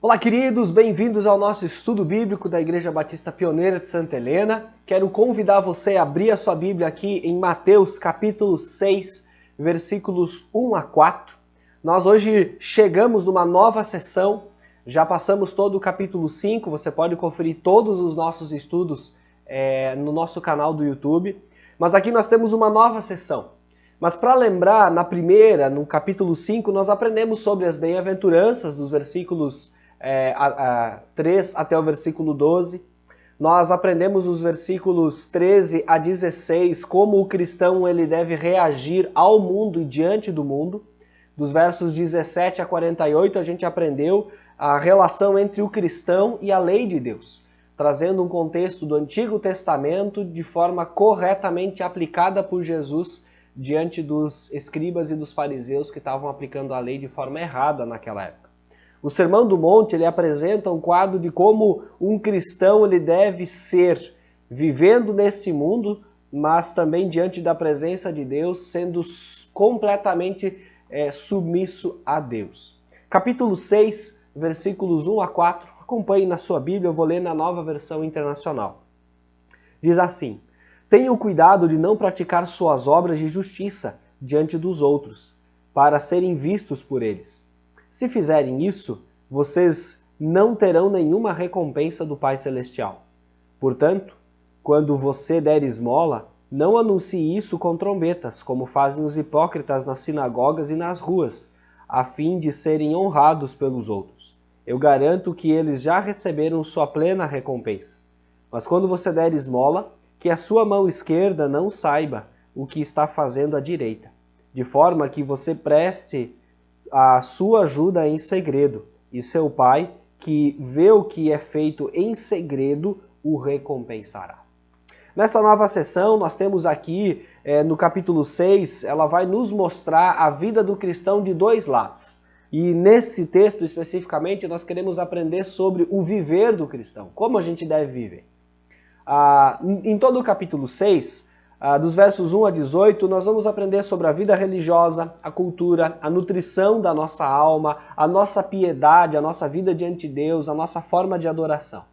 Olá, queridos, bem-vindos ao nosso estudo bíblico da Igreja Batista Pioneira de Santa Helena. Quero convidar você a abrir a sua Bíblia aqui em Mateus capítulo 6, versículos 1 a 4. Nós hoje chegamos numa nova sessão, já passamos todo o capítulo 5, você pode conferir todos os nossos estudos no nosso canal do YouTube, mas aqui nós temos uma nova sessão. Mas para lembrar, no capítulo 5, nós aprendemos sobre as bem-aventuranças dos versículos 3 até o versículo 12. Nós aprendemos os versículos 13 a 16, como o cristão ele deve reagir ao mundo e diante do mundo. Dos versos 17 a 48, a gente aprendeu a relação entre o cristão e a lei de Deus, trazendo um contexto do Antigo Testamento de forma corretamente aplicada por Jesus diante dos escribas e dos fariseus que estavam aplicando a lei de forma errada naquela época. O Sermão do Monte ele apresenta um quadro de como um cristão ele deve ser vivendo nesse mundo, mas também diante da presença de Deus, sendo completamente submisso a Deus. Capítulo 6, versículos 1 a 4, acompanhe na sua Bíblia, eu vou ler na Nova Versão Internacional. Diz assim: tenham cuidado de não praticar suas obras de justiça diante dos outros, para serem vistos por eles. Se fizerem isso, vocês não terão nenhuma recompensa do Pai Celestial. Portanto, quando você der esmola, não anuncie isso com trombetas, como fazem os hipócritas nas sinagogas e nas ruas, a fim de serem honrados pelos outros. Eu garanto que eles já receberam sua plena recompensa. Mas quando você der esmola, que a sua mão esquerda não saiba o que está fazendo a direita, de forma que você preste a sua ajuda em segredo, e seu pai, que vê o que é feito em segredo, o recompensará. Nesta nova sessão, nós temos aqui, no capítulo 6, ela vai nos mostrar a vida do cristão de dois lados. E nesse texto, especificamente, nós queremos aprender sobre o viver do cristão, como a gente deve viver. Em todo o capítulo 6, dos versos 1 a 18, nós vamos aprender sobre a vida religiosa, a cultura, a nutrição da nossa alma, a nossa piedade, a nossa vida diante de Deus, a nossa forma de adoração.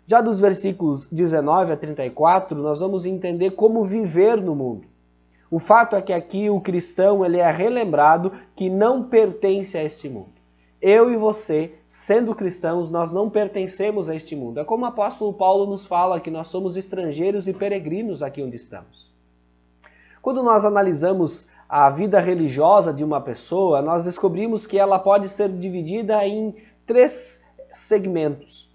Já dos versículos 19 a 34, nós vamos entender como viver no mundo. O fato é que aqui o cristão ele é relembrado que não pertence a este mundo. Eu e você, sendo cristãos, nós não pertencemos a este mundo. É como o apóstolo Paulo nos fala que nós somos estrangeiros e peregrinos aqui onde estamos. Quando nós analisamos a vida religiosa de uma pessoa, nós descobrimos que ela pode ser dividida em três segmentos.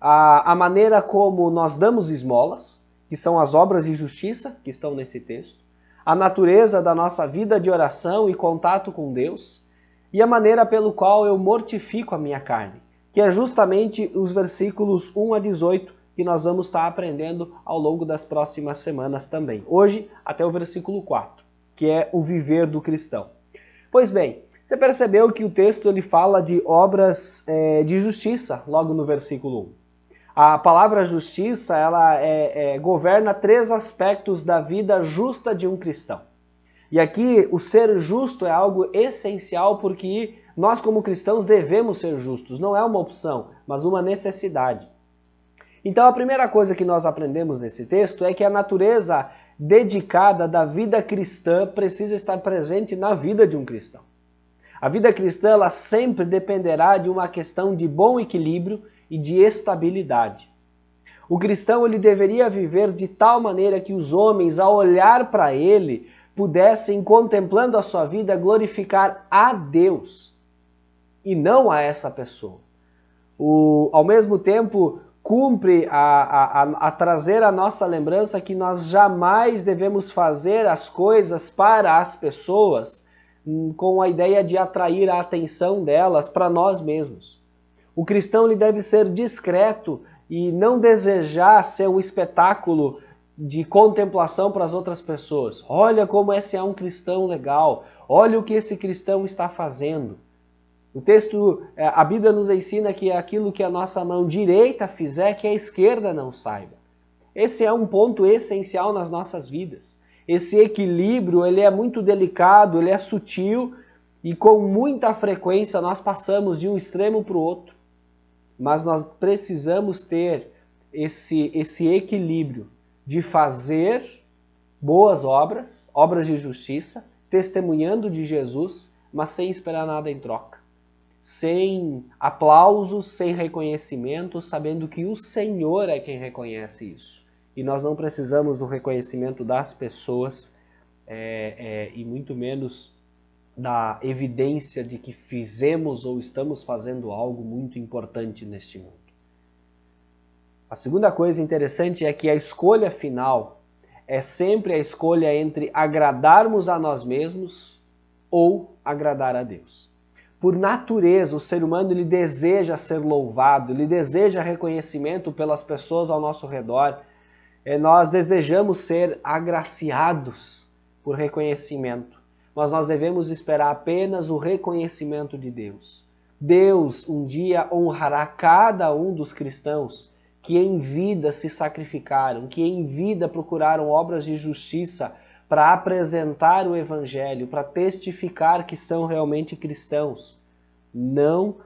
A maneira como nós damos esmolas, que são as obras de justiça que estão nesse texto, a natureza da nossa vida de oração e contato com Deus, e a maneira pelo qual eu mortifico a minha carne, que é justamente os versículos 1 a 18 que nós vamos estar aprendendo ao longo das próximas semanas também. Hoje até o versículo 4, que é o viver do cristão. Pois bem, você percebeu que o texto ele fala de obras de justiça, logo no versículo 1. A palavra justiça ela governa três aspectos da vida justa de um cristão. E aqui o ser justo é algo essencial porque nós como cristãos devemos ser justos. Não é uma opção, mas uma necessidade. Então a primeira coisa que nós aprendemos nesse texto é que a natureza dedicada da vida cristã precisa estar presente na vida de um cristão. A vida cristã ela sempre dependerá de uma questão de bom equilíbrio e de estabilidade. O cristão ele deveria viver de tal maneira que os homens, ao olhar para ele, pudessem, contemplando a sua vida, glorificar a Deus e não a essa pessoa. Ao mesmo tempo, cumpre a trazer a nossa lembrança que nós jamais devemos fazer as coisas para as pessoas com a ideia de atrair a atenção delas para nós mesmos. O cristão ele deve ser discreto e não desejar ser um espetáculo de contemplação para as outras pessoas. Olha como esse é um cristão legal. Olha o que esse cristão está fazendo. O texto, a Bíblia nos ensina que é aquilo que a nossa mão direita fizer, que a esquerda não saiba. Esse é um ponto essencial nas nossas vidas. Esse equilíbrio, ele é muito delicado, ele é sutil e com muita frequência nós passamos de um extremo para o outro. mas nós precisamos ter esse equilíbrio de fazer boas obras, obras de justiça, testemunhando de Jesus, mas sem esperar nada em troca. Sem aplausos, sem reconhecimento, sabendo que o Senhor é quem reconhece isso. E nós não precisamos do reconhecimento das pessoas e muito menos da evidência de que fizemos ou estamos fazendo algo muito importante neste mundo. A segunda coisa interessante é que a escolha final é sempre a escolha entre agradarmos a nós mesmos ou agradar a Deus. Por natureza, o ser humano ele deseja ser louvado, ele deseja reconhecimento pelas pessoas ao nosso redor. Nós desejamos ser agraciados por reconhecimento, mas nós devemos esperar apenas o reconhecimento de Deus. Deus um dia honrará cada um dos cristãos que em vida se sacrificaram, que em vida procuraram obras de justiça para apresentar o Evangelho, para testificar que são realmente cristãos, não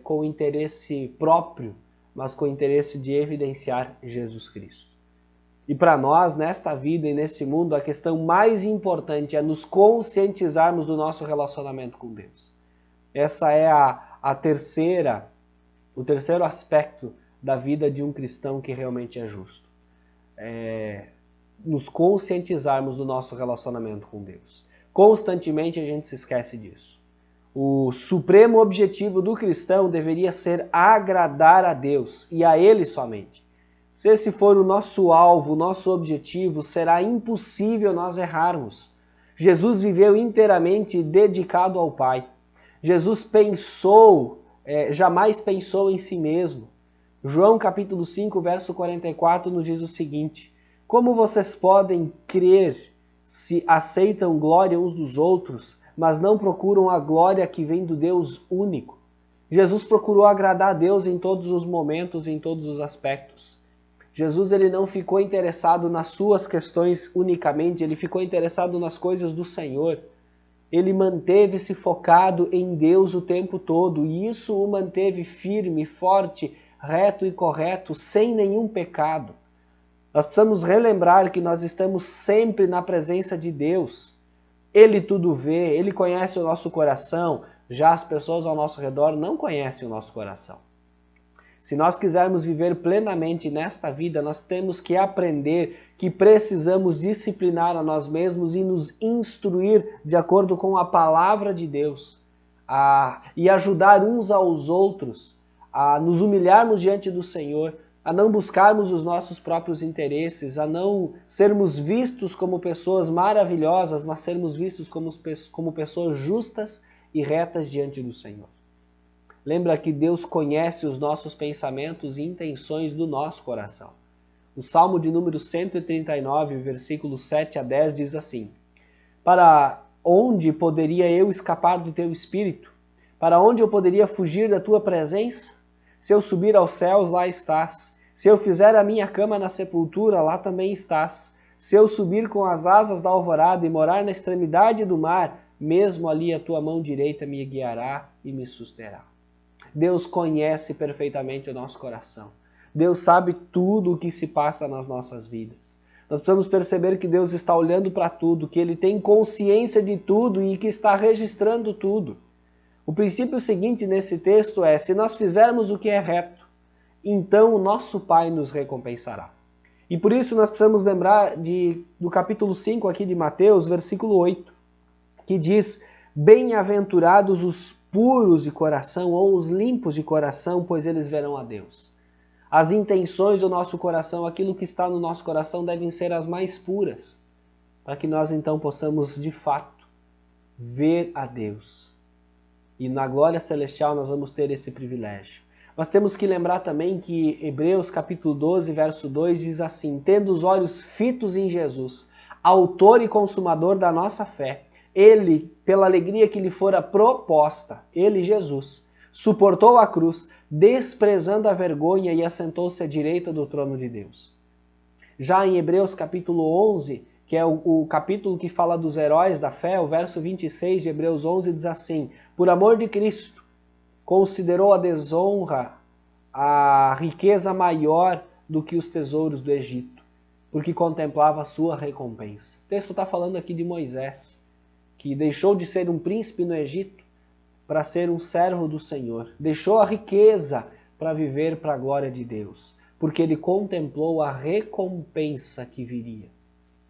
com interesse próprio, mas com interesse de evidenciar Jesus Cristo. E para nós, nesta vida e nesse mundo, a questão mais importante é nos conscientizarmos do nosso relacionamento com Deus. Essa é o terceiro aspecto da vida de um cristão que realmente é justo. Nos conscientizarmos do nosso relacionamento com Deus. Constantemente a gente se esquece disso. O supremo objetivo do cristão deveria ser agradar a Deus e a Ele somente. Se esse for o nosso alvo, o nosso objetivo, será impossível nós errarmos. Jesus viveu inteiramente dedicado ao Pai. Jesus jamais pensou em si mesmo. João capítulo 5, verso 44 nos diz o seguinte: como vocês podem crer se aceitam glória uns dos outros, mas não procuram a glória que vem do Deus único? Jesus procurou agradar a Deus em todos os momentos, em todos os aspectos. Jesus ele não ficou interessado nas suas questões unicamente, ele ficou interessado nas coisas do Senhor. Ele manteve-se focado em Deus o tempo todo, e isso o manteve firme, forte, reto e correto, sem nenhum pecado. Nós precisamos relembrar que nós estamos sempre na presença de Deus. Ele tudo vê, Ele conhece o nosso coração, já as pessoas ao nosso redor não conhecem o nosso coração. Se nós quisermos viver plenamente nesta vida, nós temos que aprender que precisamos disciplinar a nós mesmos e nos instruir de acordo com a palavra de Deus e ajudar uns aos outros a nos humilharmos diante do Senhor, a não buscarmos os nossos próprios interesses, a não sermos vistos como pessoas maravilhosas, mas sermos vistos como pessoas justas e retas diante do Senhor. Lembra que Deus conhece os nossos pensamentos e intenções do nosso coração. O Salmo de número 139, versículos 7 a 10 diz assim: para onde poderia eu escapar do teu espírito? Para onde eu poderia fugir da tua presença? Se eu subir aos céus, lá estás. Se eu fizer a minha cama na sepultura, lá também estás. Se eu subir com as asas da alvorada e morar na extremidade do mar, mesmo ali a tua mão direita me guiará e me susterá. Deus conhece perfeitamente o nosso coração. Deus sabe tudo o que se passa nas nossas vidas. Nós precisamos perceber que Deus está olhando para tudo, que Ele tem consciência de tudo e que está registrando tudo. O princípio seguinte nesse texto é: se nós fizermos o que é reto, então o nosso Pai nos recompensará. E por isso nós precisamos lembrar do capítulo 5 aqui de Mateus, versículo 8, que diz: bem-aventurados os puros de coração ou os limpos de coração, pois eles verão a Deus. As intenções do nosso coração, aquilo que está no nosso coração, devem ser as mais puras, para que nós então possamos de fato ver a Deus. E na glória celestial nós vamos ter esse privilégio. Nós temos que lembrar também que Hebreus capítulo 12, verso 2 diz assim: tendo os olhos fitos em Jesus, autor e consumador da nossa fé, Ele, pela alegria que lhe fora proposta, Ele, Jesus, suportou a cruz, desprezando a vergonha e assentou-se à direita do trono de Deus. Já em Hebreus capítulo 11, que é o capítulo que fala dos heróis da fé, o verso 26 de Hebreus 11 diz assim: por amor de Cristo, considerou a desonra a riqueza maior do que os tesouros do Egito, porque contemplava a sua recompensa. O texto está falando aqui de Moisés, que deixou de ser um príncipe no Egito para ser um servo do Senhor. Deixou a riqueza para viver para a glória de Deus, porque ele contemplou a recompensa que viria.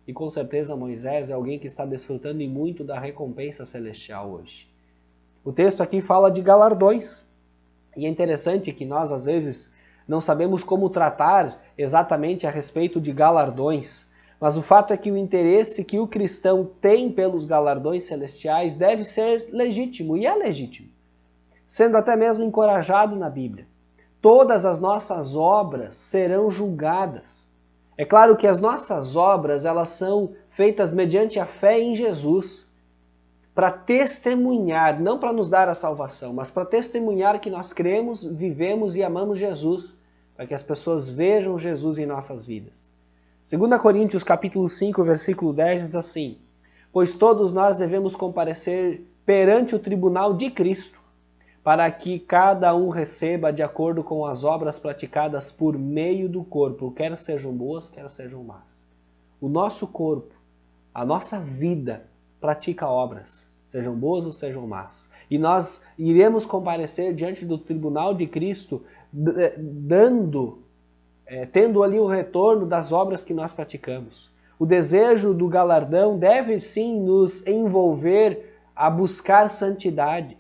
E com certeza Moisés é alguém que está desfrutando e muito da recompensa celestial hoje. O texto aqui fala de galardões. E é interessante que nós, às vezes, não sabemos como tratar exatamente a respeito de galardões. Mas o fato é que o interesse que o cristão tem pelos galardões celestiais deve ser legítimo, e é legítimo. Sendo até mesmo encorajado na Bíblia. Todas as nossas obras serão julgadas. É claro que as nossas obras, elas são feitas mediante a fé em Jesus, para testemunhar, não para nos dar a salvação, mas para testemunhar que nós cremos, vivemos e amamos Jesus, para que as pessoas vejam Jesus em nossas vidas. 2 Coríntios capítulo 5, versículo 10 diz assim: pois todos nós devemos comparecer perante o tribunal de Cristo, para que cada um receba de acordo com as obras praticadas por meio do corpo, quer sejam boas, quer sejam más. O nosso corpo, a nossa vida, pratica obras, sejam boas ou sejam más. E nós iremos comparecer diante do tribunal de Cristo, tendo ali o retorno das obras que nós praticamos. O desejo do galardão deve sim nos envolver a buscar santidade.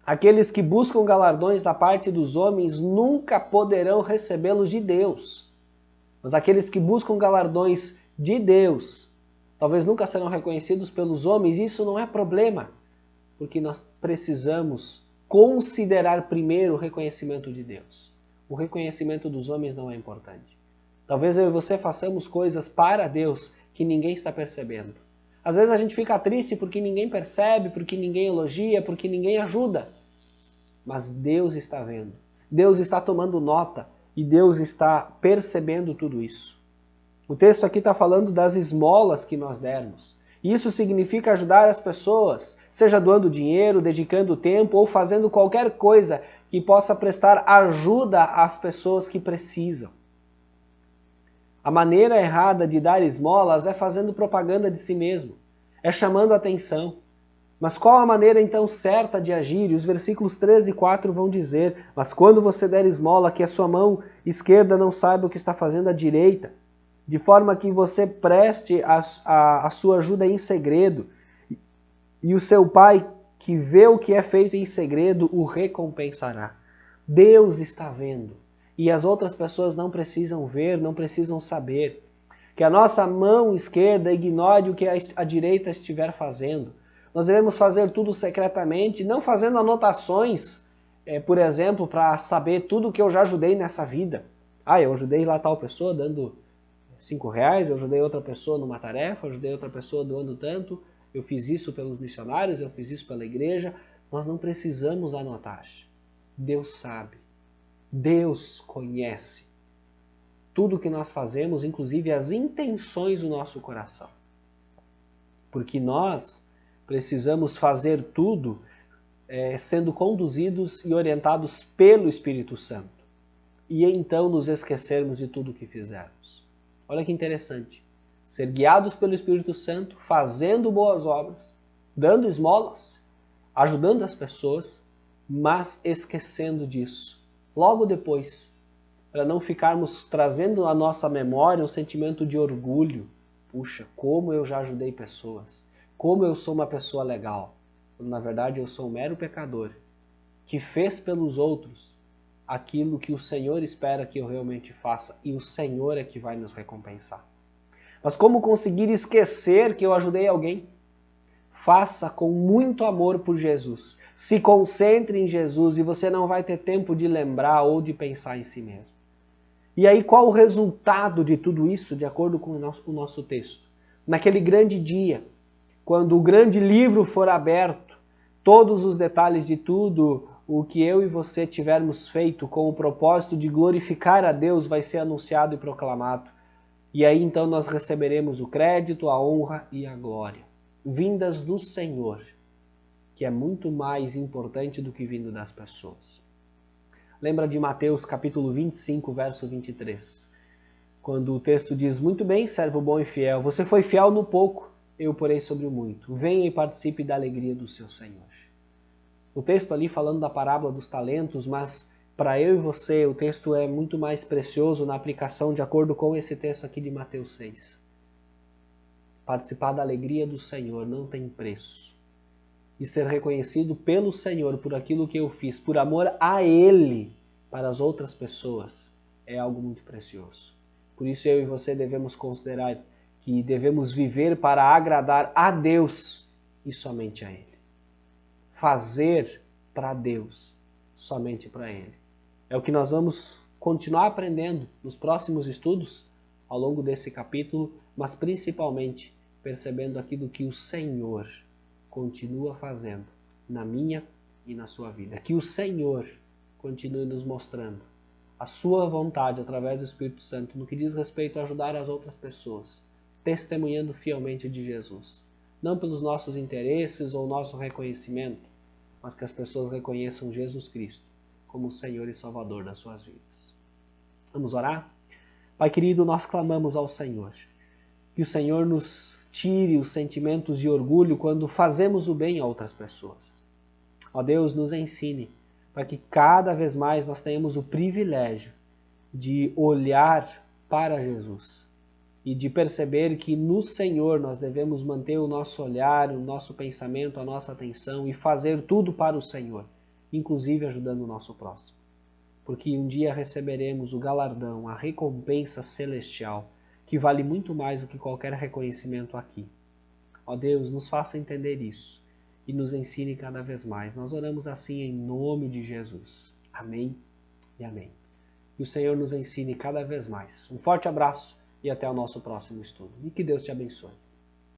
Aqueles que buscam galardões da parte dos homens nunca poderão recebê-los de Deus. Mas aqueles que buscam galardões de Deus, talvez nunca serão reconhecidos pelos homens, e isso não é problema, porque nós precisamos considerar primeiro o reconhecimento de Deus. O reconhecimento dos homens não é importante. Talvez eu e você façamos coisas para Deus que ninguém está percebendo. Às vezes a gente fica triste porque ninguém percebe, porque ninguém elogia, porque ninguém ajuda. Mas Deus está vendo, Deus está tomando nota e Deus está percebendo tudo isso. O texto aqui está falando das esmolas que nós dermos. Isso significa ajudar as pessoas, seja doando dinheiro, dedicando tempo ou fazendo qualquer coisa que possa prestar ajuda às pessoas que precisam. A maneira errada de dar esmolas é fazendo propaganda de si mesmo, é chamando atenção. Mas qual a maneira então certa de agir? E os versículos 13 e 4 vão dizer: mas quando você der esmola, que a sua mão esquerda não saiba o que está fazendo a direita, de forma que você preste a sua ajuda em segredo, e o seu pai, que vê o que é feito em segredo, o recompensará. Deus está vendo, e as outras pessoas não precisam ver, não precisam saber. Que a nossa mão esquerda ignore o que a direita estiver fazendo. Nós devemos fazer tudo secretamente, não fazendo anotações, por exemplo, para saber tudo que eu já ajudei nessa vida. Ah, eu ajudei lá tal pessoa dando R$5, eu ajudei outra pessoa numa tarefa, eu ajudei outra pessoa doando tanto, eu fiz isso pelos missionários, eu fiz isso pela igreja. Nós não precisamos anotar. Deus sabe, Deus conhece tudo que nós fazemos, inclusive as intenções do nosso coração. Porque nós precisamos fazer tudo sendo conduzidos e orientados pelo Espírito Santo. E então nos esquecermos de tudo o que fizermos. Olha que interessante. Ser guiados pelo Espírito Santo, fazendo boas obras, dando esmolas, ajudando as pessoas, mas esquecendo disso. Logo depois, para não ficarmos trazendo à nossa memória um sentimento de orgulho. Puxa, como eu já ajudei pessoas. Como eu sou uma pessoa legal, quando na verdade eu sou um mero pecador, que fez pelos outros aquilo que o Senhor espera que eu realmente faça, e o Senhor é que vai nos recompensar. Mas como conseguir esquecer que eu ajudei alguém? Faça com muito amor por Jesus. Se concentre em Jesus e você não vai ter tempo de lembrar ou de pensar em si mesmo. E aí qual o resultado de tudo isso, de acordo com o nosso texto? Naquele grande dia, quando o grande livro for aberto, todos os detalhes de tudo o que eu e você tivermos feito com o propósito de glorificar a Deus vai ser anunciado e proclamado. E aí então nós receberemos o crédito, a honra e a glória, vindas do Senhor, que é muito mais importante do que vindo das pessoas. Lembra de Mateus capítulo 25, verso 23, quando o texto diz: muito bem, servo bom e fiel, você foi fiel no pouco, eu porei sobre o muito. Venha e participe da alegria do seu Senhor. O texto ali falando da parábola dos talentos, mas para eu e você o texto é muito mais precioso na aplicação de acordo com esse texto aqui de Mateus 6. Participar da alegria do Senhor não tem preço. E ser reconhecido pelo Senhor por aquilo que eu fiz, por amor a Ele, para as outras pessoas, é algo muito precioso. Por isso eu e você devemos considerar que devemos viver para agradar a Deus e somente a Ele. Fazer para Deus, somente para Ele. É o que nós vamos continuar aprendendo nos próximos estudos, ao longo desse capítulo, mas principalmente percebendo aquilo que o Senhor continua fazendo na minha e na sua vida. Que o Senhor continue nos mostrando a sua vontade através do Espírito Santo no que diz respeito a ajudar as outras pessoas, testemunhando fielmente de Jesus. Não pelos nossos interesses ou nosso reconhecimento, mas que as pessoas reconheçam Jesus Cristo como o Senhor e Salvador das suas vidas. Vamos orar? Pai querido, nós clamamos ao Senhor. Que o Senhor nos tire os sentimentos de orgulho quando fazemos o bem a outras pessoas. Ó Deus, nos ensine para que cada vez mais nós tenhamos o privilégio de olhar para Jesus e de perceber que no Senhor nós devemos manter o nosso olhar, o nosso pensamento, a nossa atenção e fazer tudo para o Senhor, inclusive ajudando o nosso próximo. Porque um dia receberemos o galardão, a recompensa celestial, que vale muito mais do que qualquer reconhecimento aqui. Ó Deus, nos faça entender isso e nos ensine cada vez mais. Nós oramos assim em nome de Jesus. Amém e amém. Que o Senhor nos ensine cada vez mais. Um forte abraço e até o nosso próximo estudo. E que Deus te abençoe.